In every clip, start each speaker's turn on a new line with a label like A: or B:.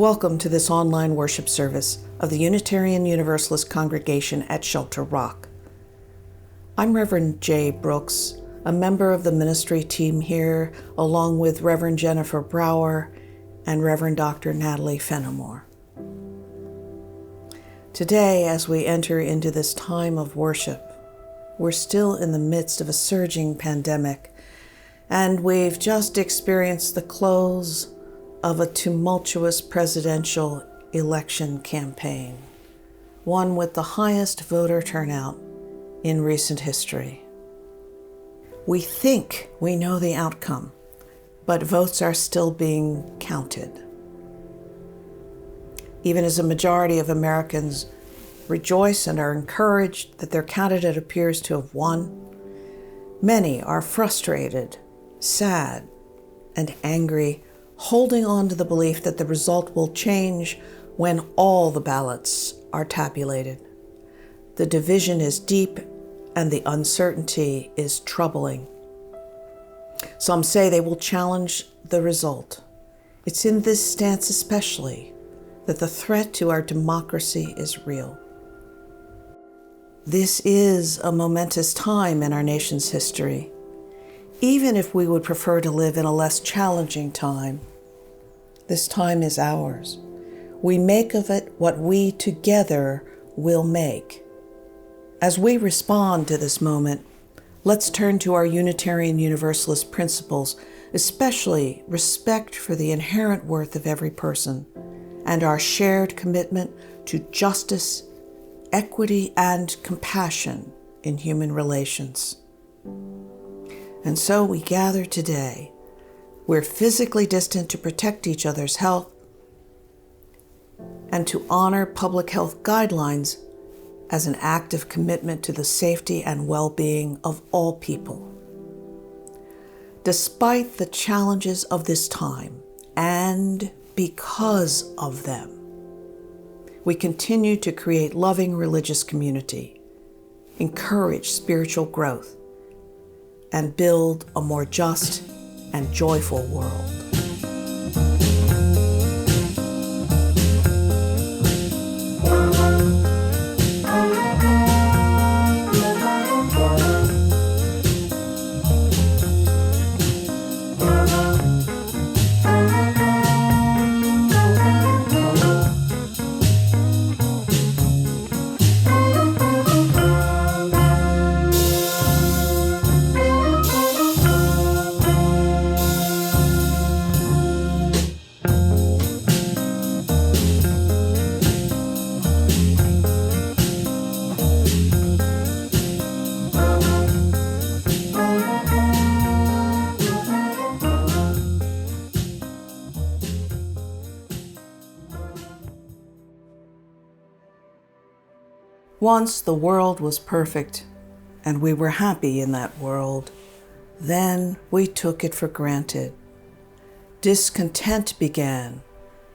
A: Welcome to this online worship service of the Unitarian Universalist Congregation at Shelter Rock. I'm Reverend Jaye Brooks, a member of the ministry team here, along with Reverend Jennifer Brower and Reverend Dr. Natalie Fenimore. Today, as we enter into this time of worship, we're still in the midst of a surging pandemic, and we've just experienced the close of a tumultuous presidential election campaign, one with the highest voter turnout in recent history. We think we know the outcome, but votes are still being counted. Even as a majority of Americans rejoice and are encouraged that their candidate appears to have won, many are frustrated, sad, and angry, holding on to the belief that the result will change when all the ballots are tabulated. The division is deep and the uncertainty is troubling. Some say they will challenge the result. It's in this stance especially that the threat to our democracy is real. This is a momentous time in our nation's history, even if we would prefer to live in a less challenging time. This time is ours. We make of it what we together will make. As we respond to this moment, let's turn to our Unitarian Universalist principles, especially respect for the inherent worth of every person and our shared commitment to justice, equity, and compassion in human relations. And so we gather today. We're physically distant to protect each other's health and to honor public health guidelines as an act of commitment to the safety and well-being of all people. Despite the challenges of this time, and because of them, we continue to create loving religious community, encourage spiritual growth, and build a more just and joyful world. Once the world was perfect, and we were happy in that world. Then we took it for granted. Discontent began,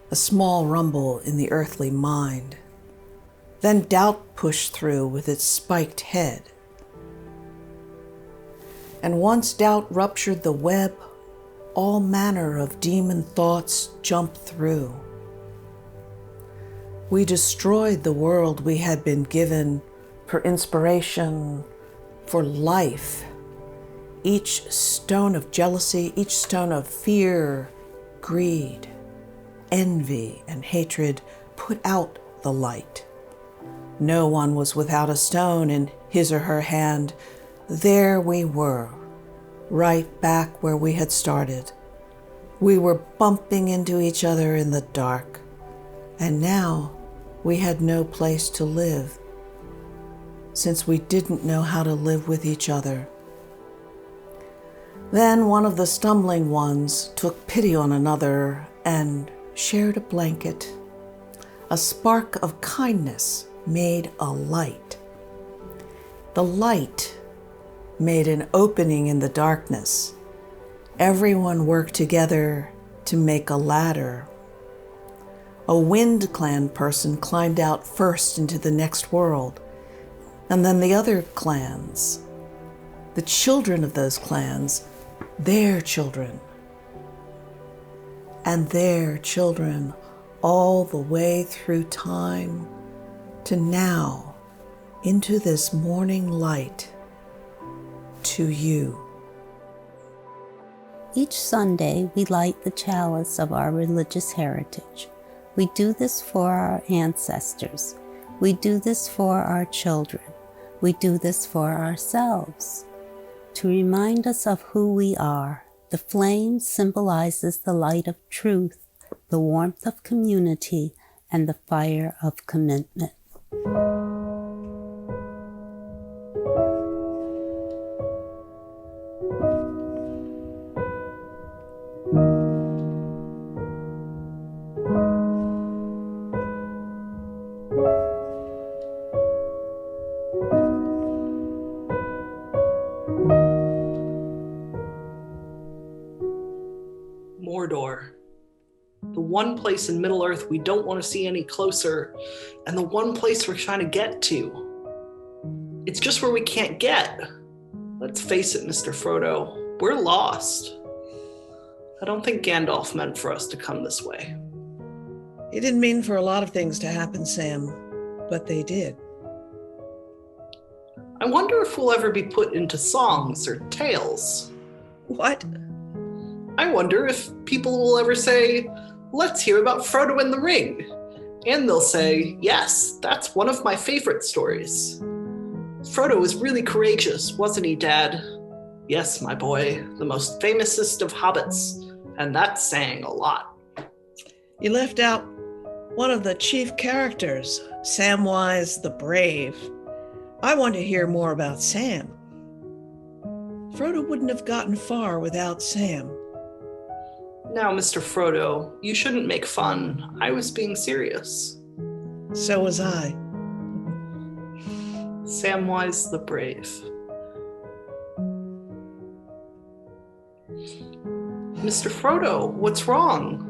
A: a small rumble in the earthly mind. Then doubt pushed through with its spiked head. And once doubt ruptured the web, all manner of demon thoughts jumped through. We destroyed the world we had been given for inspiration, for life. Each stone of jealousy, each stone of fear, greed, envy, and hatred put out the light. No one was without a stone in his or her hand. There we were, right back where we had started. We were bumping into each other in the dark, and now we had no place to live, since we didn't know how to live with each other. Then one of the stumbling ones took pity on another and shared a blanket. A spark of kindness made a light. The light made an opening in the darkness. Everyone worked together to make a ladder. A Wind Clan person climbed out first into the next world, and then the other clans. The children of those clans, their children, and their children all the way through time to now, into this morning light, to you.
B: Each Sunday, we light the chalice of our religious heritage. We do this for our ancestors. We do this for our children. We do this for ourselves. To remind us of who we are, the flame symbolizes the light of truth, the warmth of community, and the fire of commitment.
C: Mordor. The one place in Middle-earth we don't want to see any closer, and the one place we're trying to get to. It's just where we can't get. Let's face it, Mr. Frodo, we're lost. I don't think Gandalf meant for us to come this way.
A: He didn't mean for a lot of things to happen, Sam, but they did.
C: I wonder if we'll ever be put into songs or tales.
A: What?
C: I wonder if people will ever say, let's hear about Frodo and the Ring. And they'll say, yes, that's one of my favorite stories. Frodo was really courageous, wasn't he, Dad? Yes, my boy, the most famousest of hobbits, and that's saying a lot.
A: You left out one of the chief characters, Samwise the Brave. I want to hear more about Sam. Frodo wouldn't have gotten far without Sam.
C: Now, Mr. Frodo, you shouldn't make fun. I was being serious.
A: So was I.
C: Samwise the Brave. Mr. Frodo, what's wrong?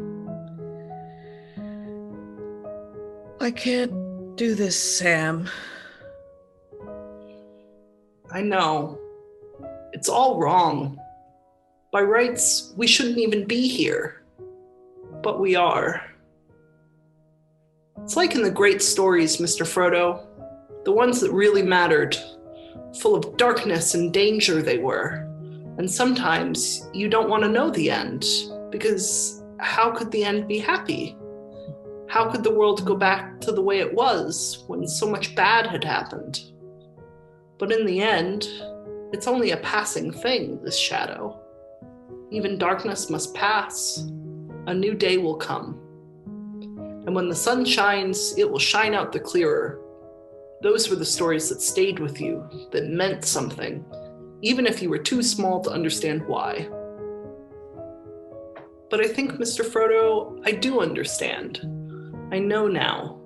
A: I can't do this, Sam.
C: I know. It's all wrong. By rights, we shouldn't even be here. But we are. It's like in the great stories, Mr. Frodo. The ones that really mattered. Full of darkness and danger they were. And sometimes you don't want to know the end, because how could the end be happy? How could the world go back to the way it was when so much bad had happened? But in the end, it's only a passing thing, this shadow. Even darkness must pass. A new day will come. And when the sun shines, it will shine out the clearer. Those were the stories that stayed with you, that meant something, even if you were too small to understand why. But I think, Mr. Frodo, I do understand. I know now.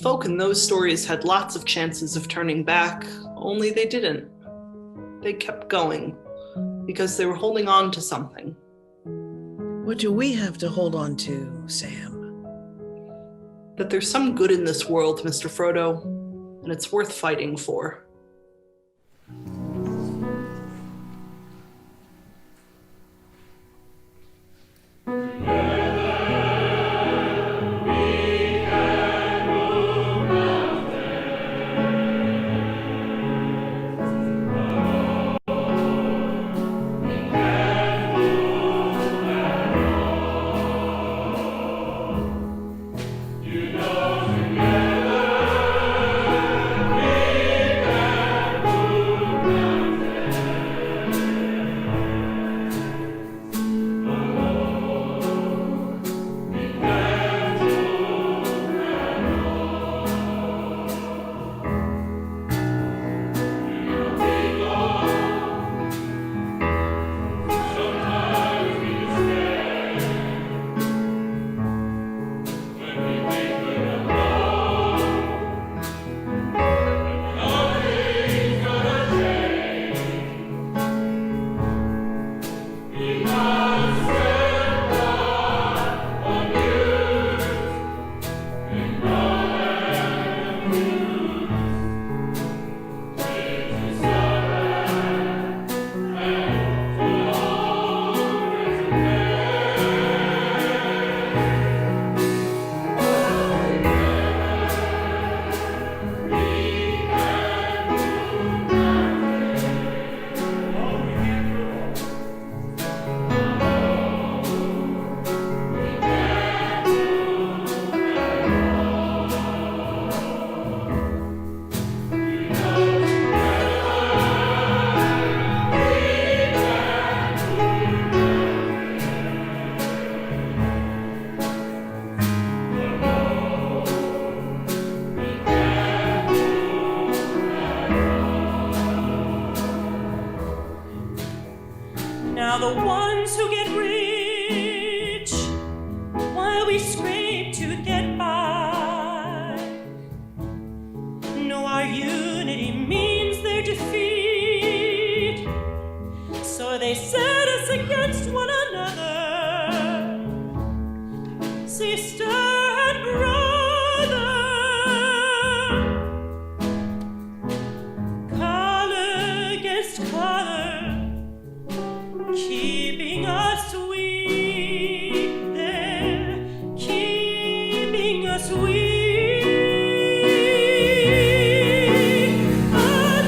C: Folk in those stories had lots of chances of turning back, only they didn't. They kept going, because they were holding on to something.
A: What do we have to hold on to, Sam?
C: That there's some good in this world, Mr. Frodo, and it's worth fighting for.
D: to get by. No, our unity means their defeat. So they set us against one another, sister and brother. Color against color, keeping us weak. They're keeping us weak. But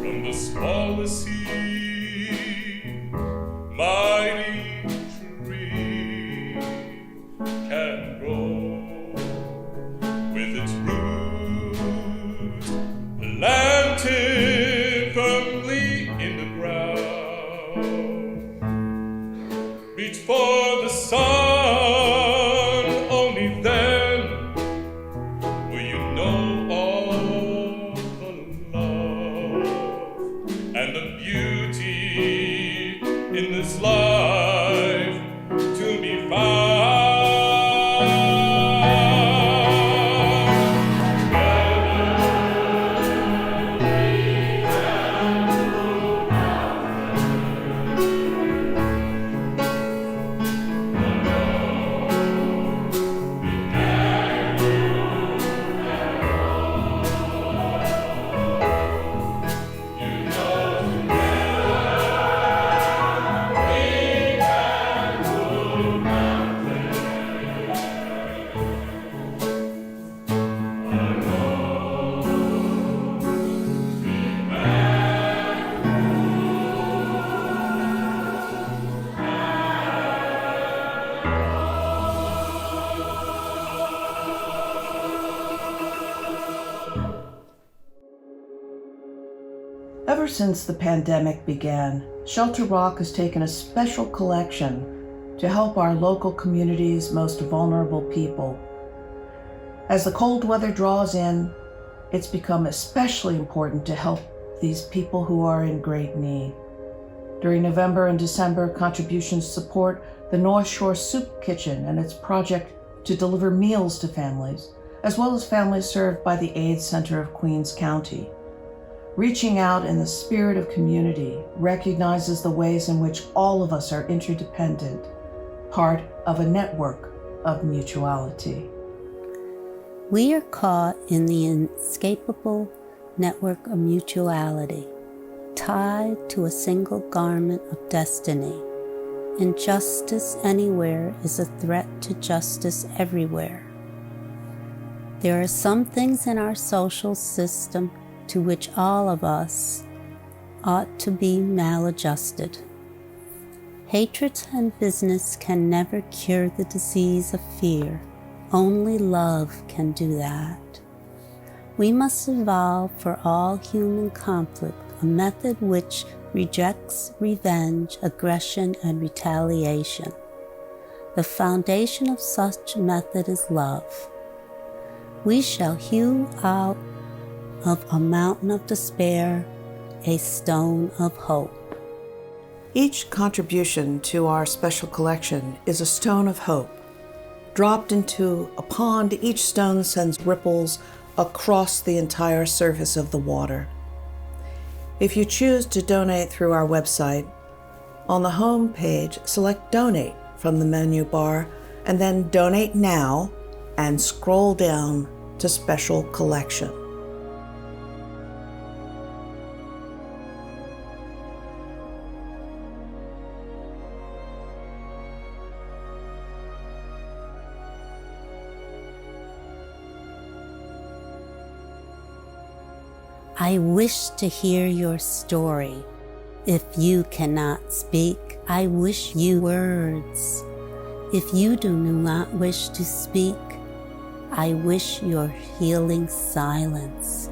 E: from the smallest seed, mighty tree can grow with its roots planted firmly in the ground. Reach for the sun, only then will you know all the love and the beauty in this life to be found.
A: Ever since the pandemic began, Shelter Rock has taken a special collection to help our local community's most vulnerable people. As the cold weather draws in, it's become especially important to help these people who are in great need. During November and December, contributions support the North Shore Soup Kitchen and its project to deliver meals to families, as well as families served by the AIDS Center of Queens County. Reaching out in the spirit of community recognizes the ways in which all of us are interdependent, part of a network of mutuality.
B: We are caught in the inescapable network of mutuality, tied to a single garment of destiny. Injustice anywhere is a threat to justice everywhere. There are some things in our social system to which all of us ought to be maladjusted. Hatred and business can never cure the disease of fear. Only love can do that. We must evolve for all human conflict a method which rejects revenge, aggression, and retaliation. The foundation of such method is love. We shall hew out of a mountain of despair a stone of hope.
A: Each contribution to our special collection is a stone of hope. Dropped into a pond, each stone sends ripples across the entire surface of the water. If you choose to donate through our website, on the home page, select Donate from the menu bar, and then Donate Now, and scroll down to Special Collection.
B: I wish to hear your story. If you cannot speak, I wish you words. If you do not wish to speak, I wish your healing silence.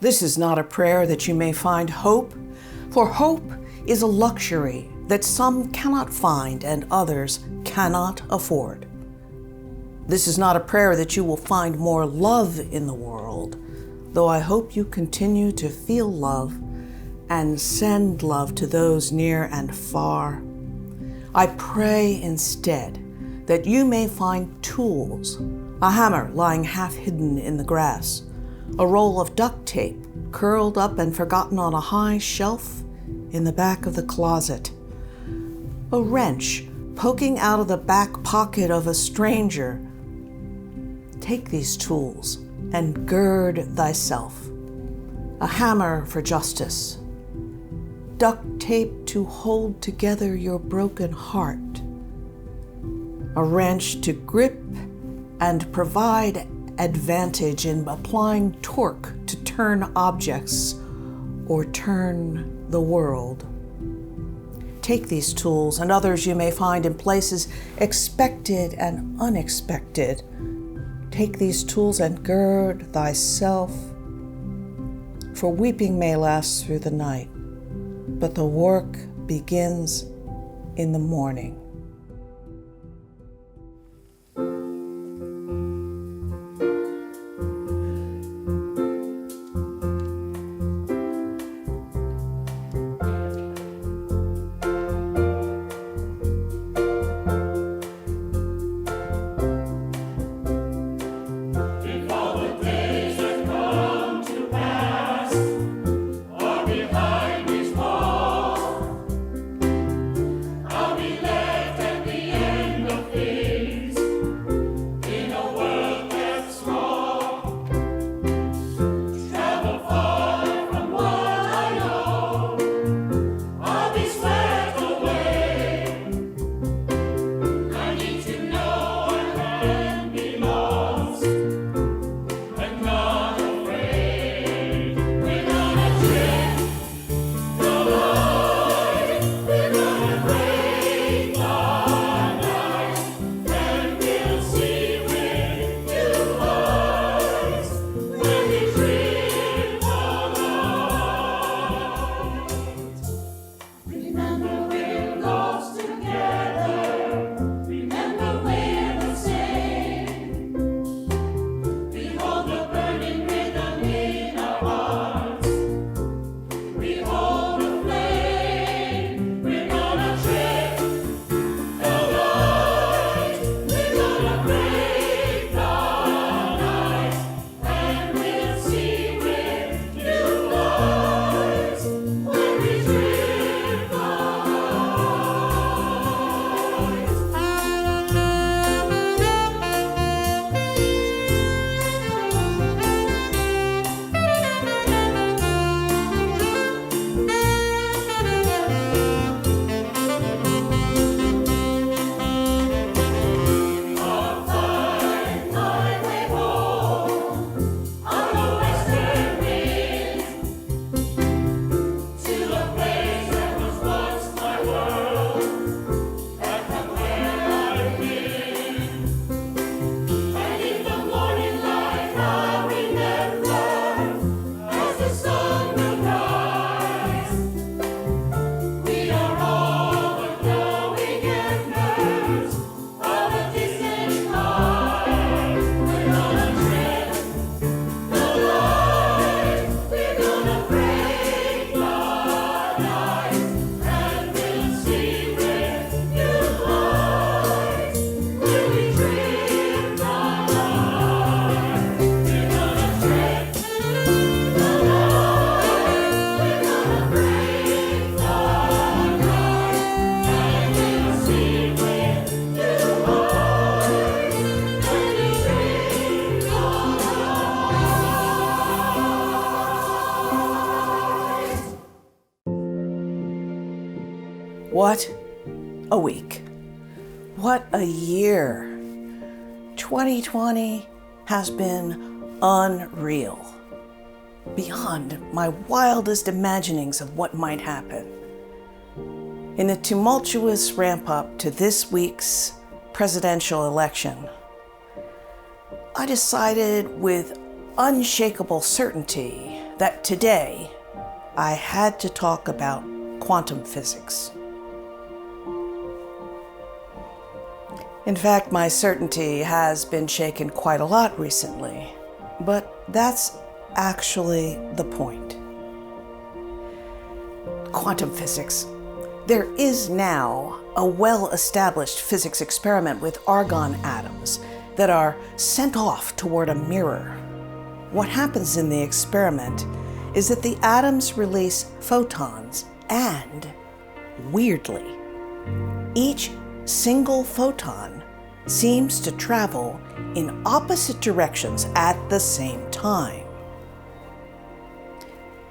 A: This is not a prayer that you may find hope, for hope is a luxury that some cannot find and others cannot afford. This is not a prayer that you will find more love in the world, though I hope you continue to feel love and send love to those near and far. I pray instead that you may find tools, a hammer lying half hidden in the grass, a roll of duct tape curled up and forgotten on a high shelf in the back of the closet, a wrench poking out of the back pocket of a stranger. Take these tools and gird thyself. A hammer for justice, duct tape to hold together your broken heart, a wrench to grip and provide advantage in applying torque to turn objects or turn the world. Take these tools and others you may find in places expected and unexpected. Take these tools and gird thyself, for weeping may last through the night, but the work begins in the morning. What a week. What a year. 2020 has been unreal, beyond my wildest imaginings of what might happen. In the tumultuous ramp-up to this week's presidential election, I decided with unshakable certainty that today I had to talk about quantum physics. In fact, my certainty has been shaken quite a lot recently, but that's actually the point. Quantum physics. There is now a well-established physics experiment with argon atoms that are sent off toward a mirror. What happens in the experiment is that the atoms release photons and, weirdly, each single photon seems to travel in opposite directions at the same time.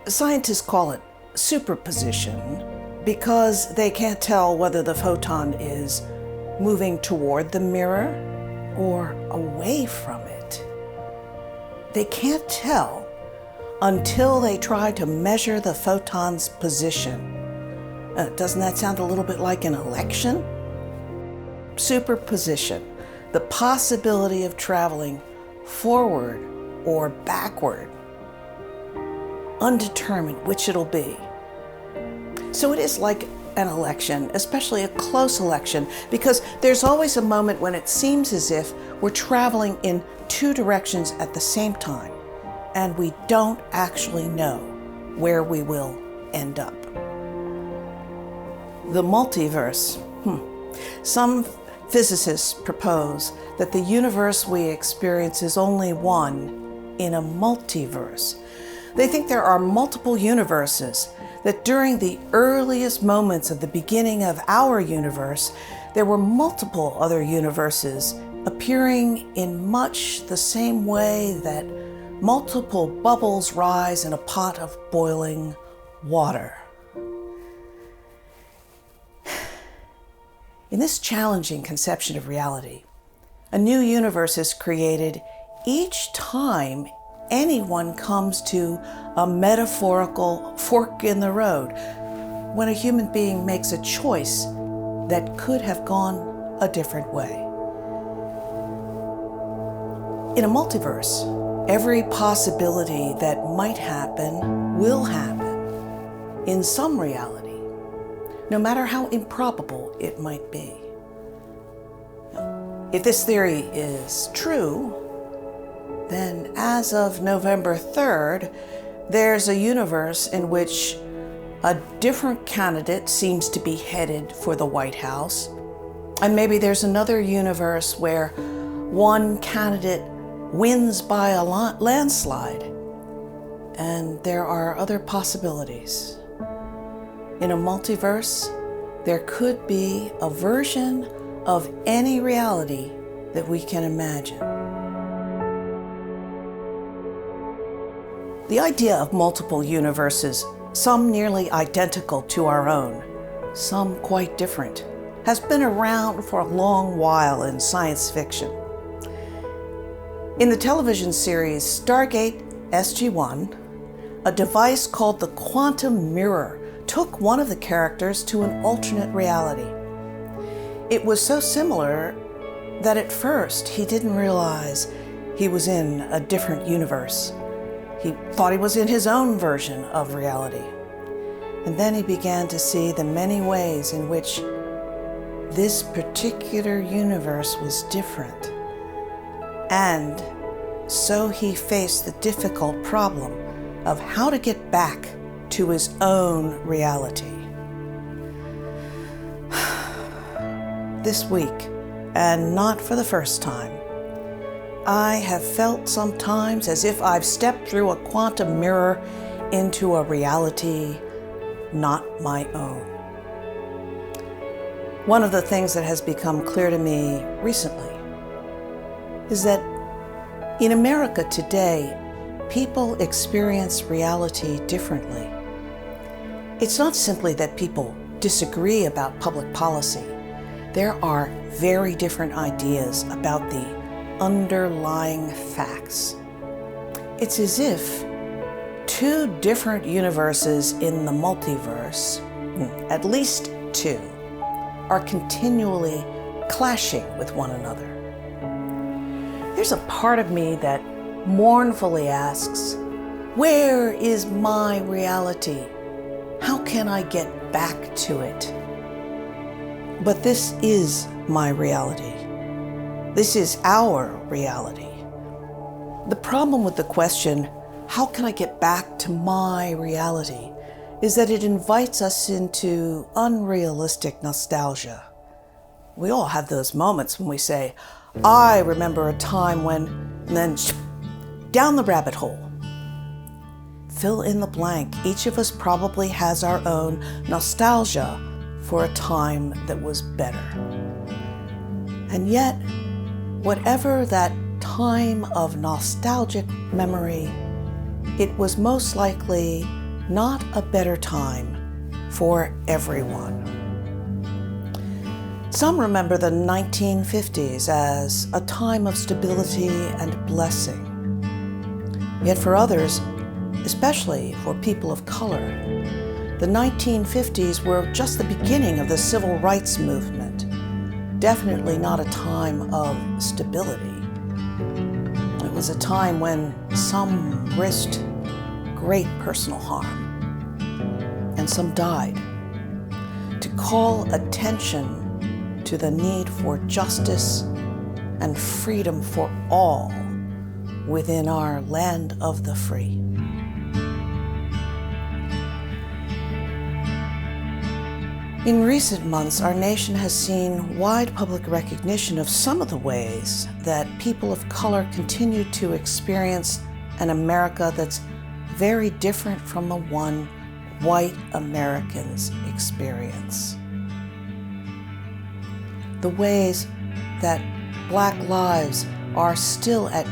A: Scientists call it superposition because they can't tell whether the photon is moving toward the mirror or away from it. They can't tell until they try to measure the photon's position. Doesn't that sound a little bit like an election? Superposition, the possibility of traveling forward or backward, undetermined which it'll be. So it is like an election, especially a close election, because there's always a moment when it seems as if we're traveling in two directions at the same time, and we don't actually know where we will end up. The multiverse. Some physicists propose that the universe we experience is only one in a multiverse. They think there are multiple universes, that during the earliest moments of the beginning of our universe, there were multiple other universes appearing in much the same way that multiple bubbles rise in a pot of boiling water. In this challenging conception of reality, a new universe is created each time anyone comes to a metaphorical fork in the road, when a human being makes a choice that could have gone a different way. In a multiverse, every possibility that might happen will happen in some reality, no matter how improbable it might be. If this theory is true, then as of November 3rd, there's a universe in which a different candidate seems to be headed for the White House. And maybe there's another universe where one candidate wins by a landslide. And there are other possibilities. In a multiverse, there could be a version of any reality that we can imagine. The idea of multiple universes, some nearly identical to our own, some quite different, has been around for a long while in science fiction. In the television series Stargate SG-1, a device called the quantum mirror took one of the characters to an alternate reality. It was so similar that at first he didn't realize he was in a different universe. He thought he was in his own version of reality. And then he began to see the many ways in which this particular universe was different. And so he faced the difficult problem of how to get back to his own reality. This week, and not for the first time, I have felt sometimes as if I've stepped through a quantum mirror into a reality not my own. One of the things that has become clear to me recently is that in America today, people experience reality differently. It's not simply that people disagree about public policy. There are very different ideas about the underlying facts. It's as if two different universes in the multiverse, at least two, are continually clashing with one another. There's a part of me that mournfully asks, Where is my reality? How can I get back to it? But this is my reality. This is our reality. The problem with the question, how can I get back to my reality, is that it invites us into unrealistic nostalgia. We all have those moments when we say, I remember a time when, and then down the rabbit hole. Fill in the blank. Each of us probably has our own nostalgia for a time that was better. And yet, whatever that time of nostalgic memory, it was most likely not a better time for everyone. Some remember the 1950s as a time of stability and blessing. Yet for others, especially for people of color, the 1950s were just the beginning of the civil rights movement, definitely not a time of stability. It was a time when some risked great personal harm, and some died. To call attention to the need for justice and freedom for all within our land of the free. In recent months, our nation has seen wide public recognition of some of the ways that people of color continue to experience an America that's very different from the one white Americans experience. The ways that Black lives are still at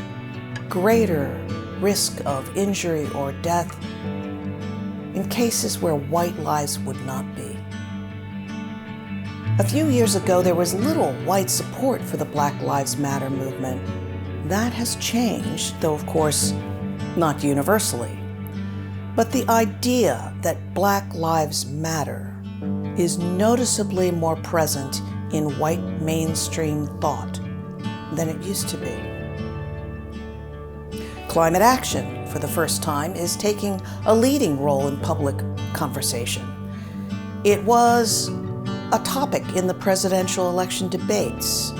A: greater risk of injury or death in cases where white lives would not be. A few years ago, there was little white support for the Black Lives Matter movement. That has changed, though of course, not universally. But the idea that Black Lives Matter is noticeably more present in white mainstream thought than it used to be. Climate action, for the first time, is taking a leading role in public conversation. It was a topic in the presidential election debates.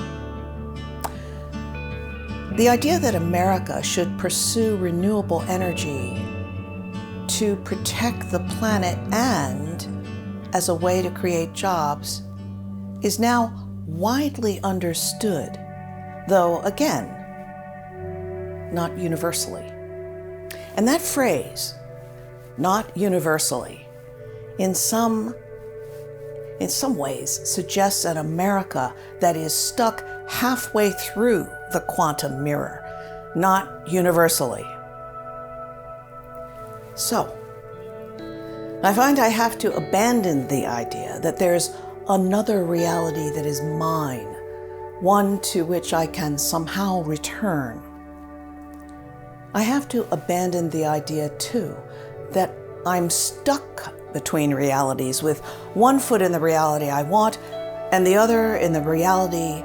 A: The idea that America should pursue renewable energy to protect the planet and as a way to create jobs is now widely understood, though again, not universally. And that phrase, not universally, in some ways suggests an America that is stuck halfway through the quantum mirror, not universally. So, I find I have to abandon the idea that there's another reality that is mine, one to which I can somehow return. I have to abandon the idea, too, that I'm stuck between realities, with one foot in the reality I want and the other in the reality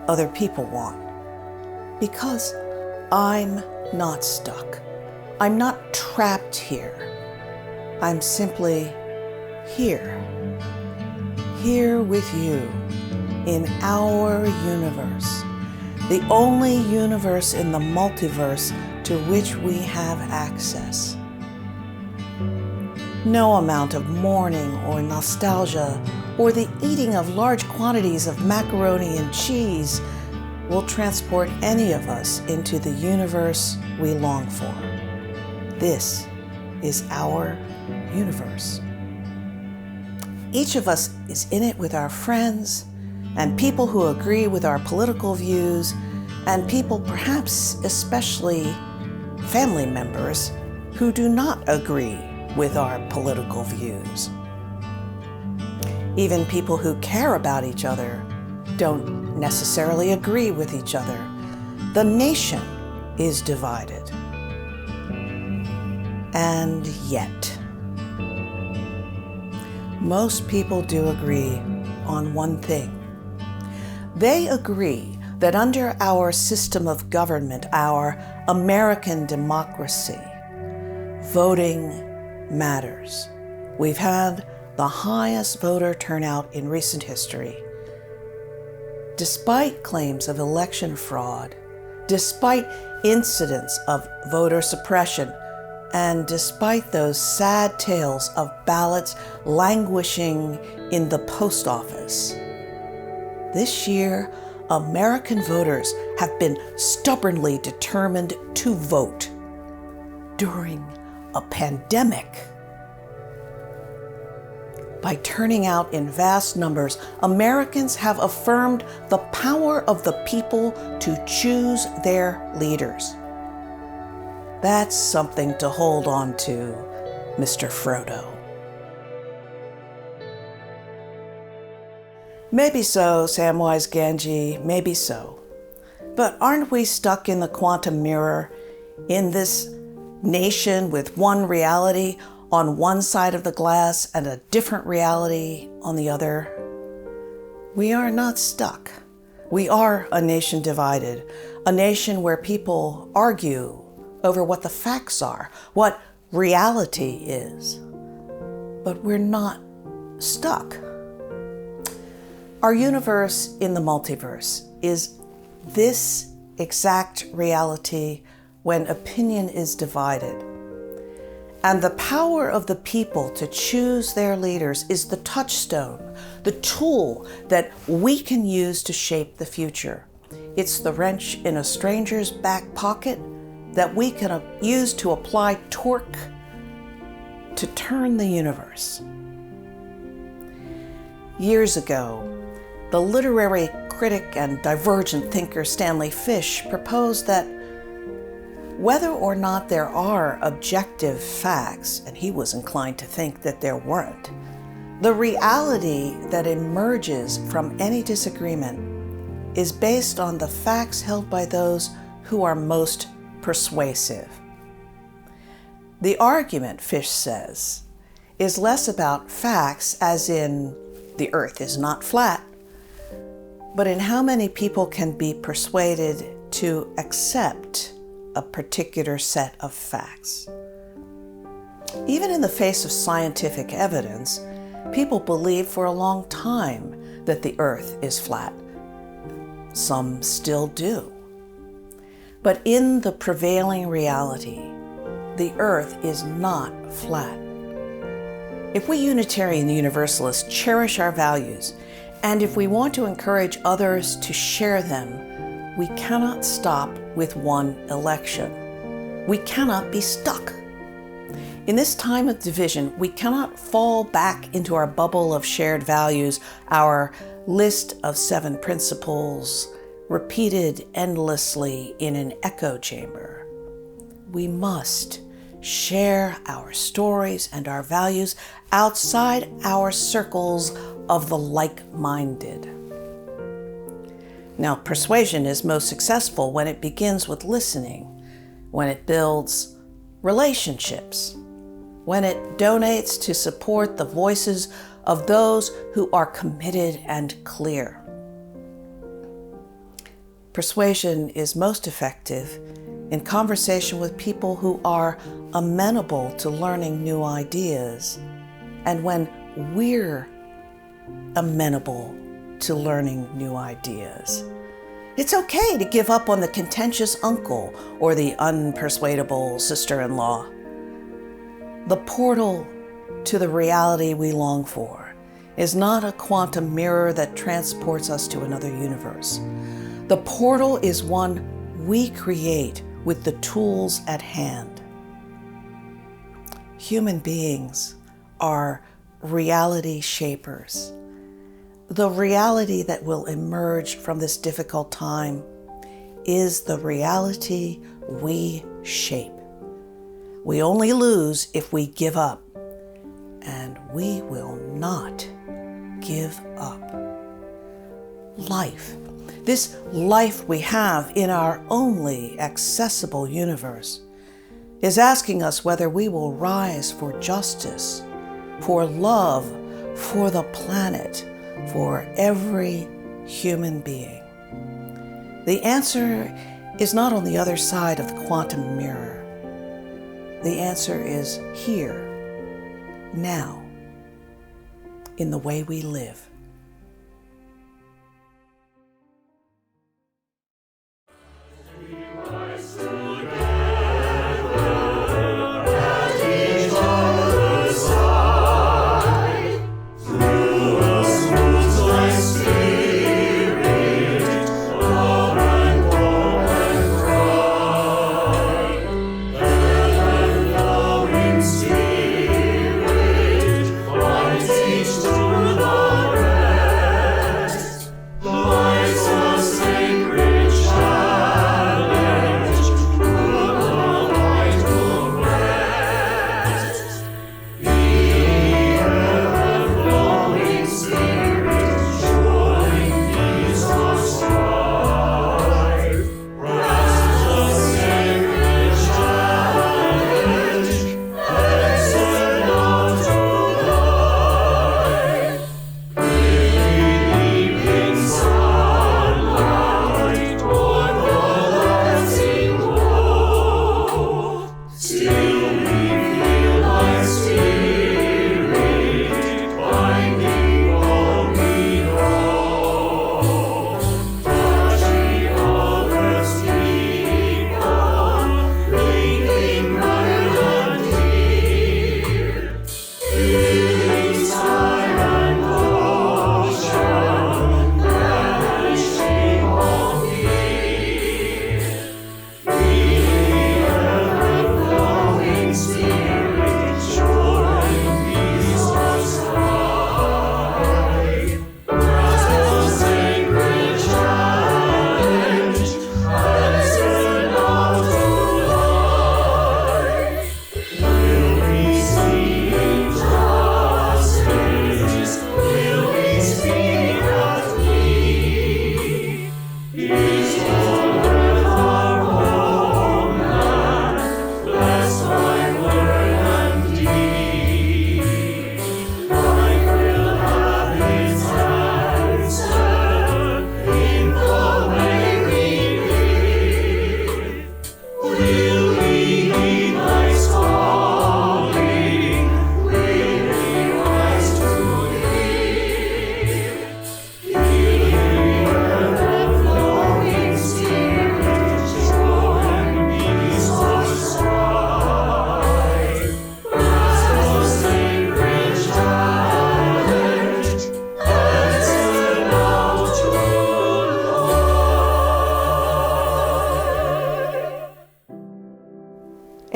A: other people want. Because I'm not stuck. I'm not trapped here. I'm simply here. Here with you in our universe. The only universe in the multiverse to which we have access. No amount of mourning or nostalgia or the eating of large quantities of macaroni and cheese will transport any of us into the universe we long for. This is our universe. Each of us is in it with our friends and people who agree with our political views, and people, perhaps especially family members, who do not agree with our political views. Even people who care about each other don't necessarily agree with each other. The nation is divided. And yet, most people do agree on one thing. They agree that under our system of government, our American democracy, voting matters. We've had the highest voter turnout in recent history. Despite claims of election fraud, despite incidents of voter suppression, and despite those sad tales of ballots languishing in the post office, this year, American voters have been stubbornly determined to vote during a pandemic. By turning out in vast numbers, Americans have affirmed the power of the people to choose their leaders. That's something to hold on to, Mr. Frodo. Maybe so, Samwise Gamgee, maybe so. But aren't we stuck in the quantum mirror, in this nation with one reality on one side of the glass and a different reality on the other? We are not stuck. We are a nation divided, a nation where people argue over what the facts are, what reality is. But we're not stuck. Our universe in the multiverse is this exact reality when opinion is divided. And the power of the people to choose their leaders is the touchstone, the tool that we can use to shape the future. It's the wrench in a stranger's back pocket that we can use to apply torque to turn the universe. Years ago, the literary critic and divergent thinker Stanley Fish proposed that whether or not there are objective facts, and he was inclined to think that there weren't, the reality that emerges from any disagreement is based on the facts held by those who are most persuasive. The argument, Fish says, is less about facts, as in the earth is not flat, but in how many people can be persuaded to accept a particular set of facts. Even in the face of scientific evidence, people believed for a long time that the earth is flat. Some still do. But in the prevailing reality, the earth is not flat. If we Unitarian Universalists cherish our values, and if we want to encourage others to share them, we cannot stop with one election. We cannot be stuck. In this time of division, we cannot fall back into our bubble of shared values, our list of 7 principles, repeated endlessly in an echo chamber. We must share our stories and our values outside our circles of the like-minded. Now, persuasion is most successful when it begins with listening, when it builds relationships, when it donates to support the voices of those who are committed and clear. Persuasion is most effective in conversation with people who are amenable to learning new ideas, and when we're amenable to learning new ideas. It's okay to give up on the contentious uncle or the unpersuadable sister-in-law. The portal to the reality we long for is not a quantum mirror that transports us to another universe. The portal is one we create with the tools at hand. Human beings are reality shapers. The reality that will emerge from this difficult time is the reality we shape. We only lose if we give up, and we will not give up. Life, this life we have in our only accessible universe, is asking us whether we will rise for justice, for love, for the planet, for every human being. The answer is not on the other side of the quantum mirror. The answer is here, now, in the way we live.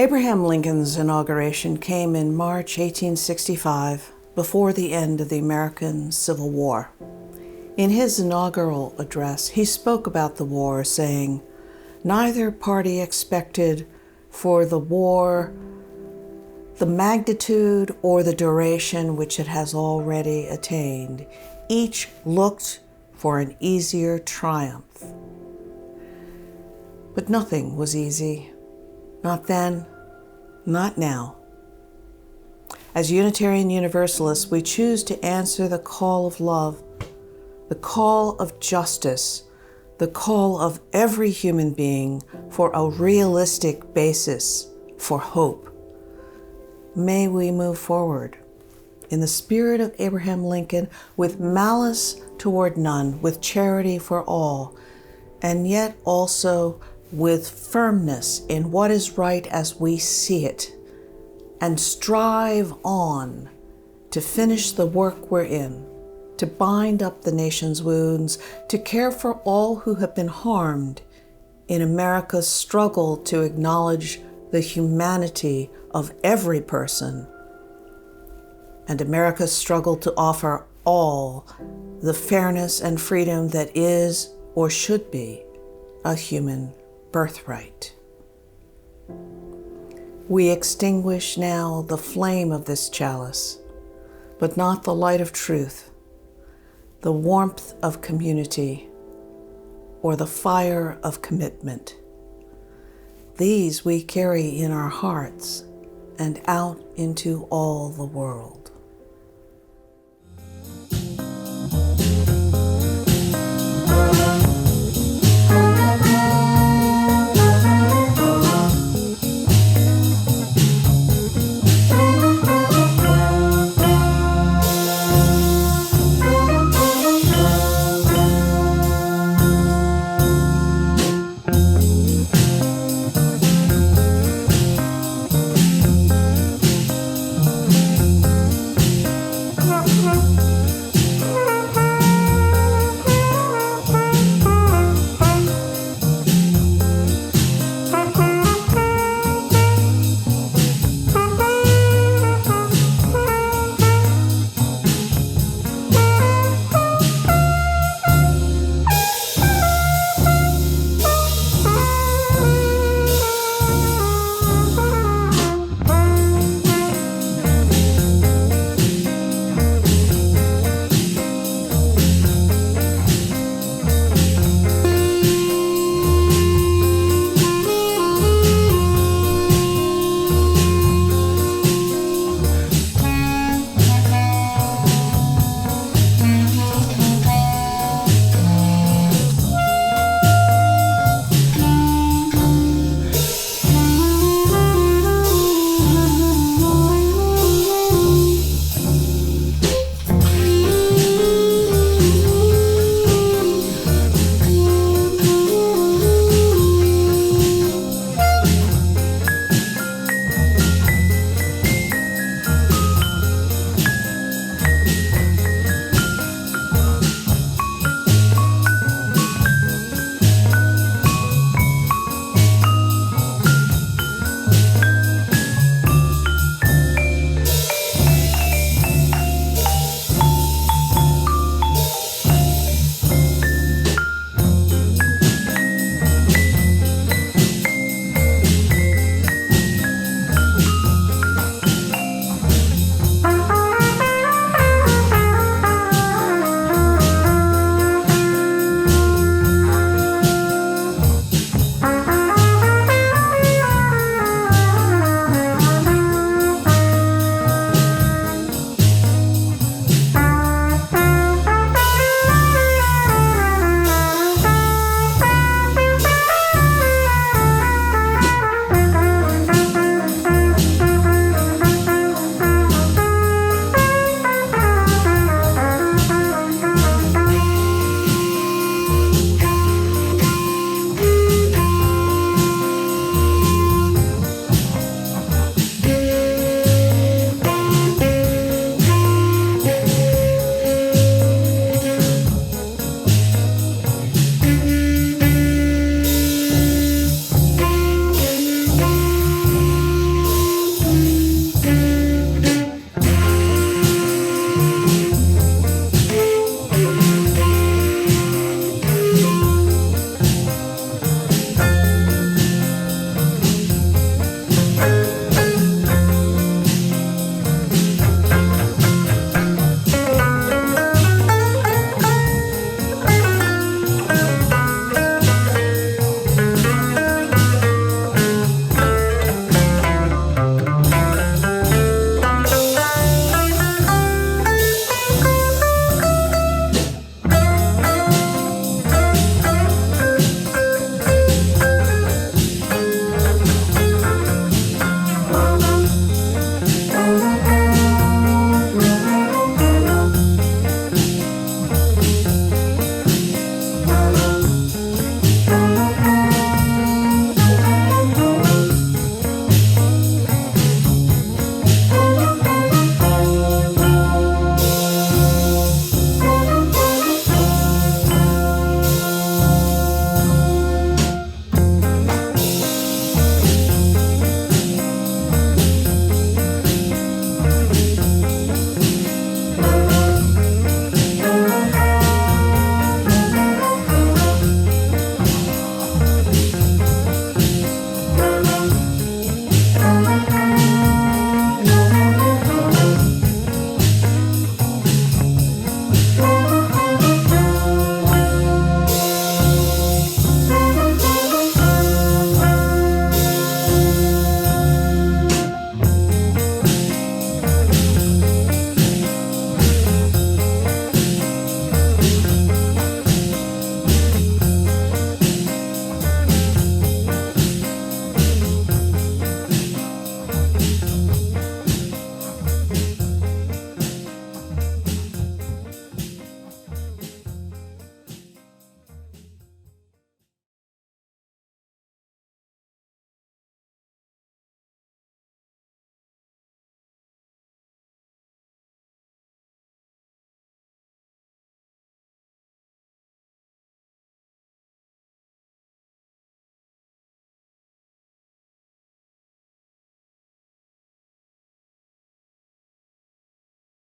A: Abraham Lincoln's inauguration came in March 1865, before the end of the American Civil War. In his inaugural address, he spoke about the war, saying, "Neither party expected for the war the magnitude or the duration which it has already attained. Each looked for an easier triumph." But nothing was easy. Not then, not now. As Unitarian Universalists, we choose to answer the call of love, the call of justice, the call of every human being for a realistic basis for hope. May we move forward in the spirit of Abraham Lincoln, with malice toward none, with charity for all, and yet also with firmness in what is right as we see it, and strive on to finish the work we're in, to bind up the nation's wounds, to care for all who have been harmed in America's struggle to acknowledge the humanity of every person, and America's struggle to offer all the fairness and freedom that is or should be a human birthright. We extinguish now the flame of this chalice, but not the light of truth, the warmth of community, or the fire of commitment. These we carry in our hearts and out into all the world.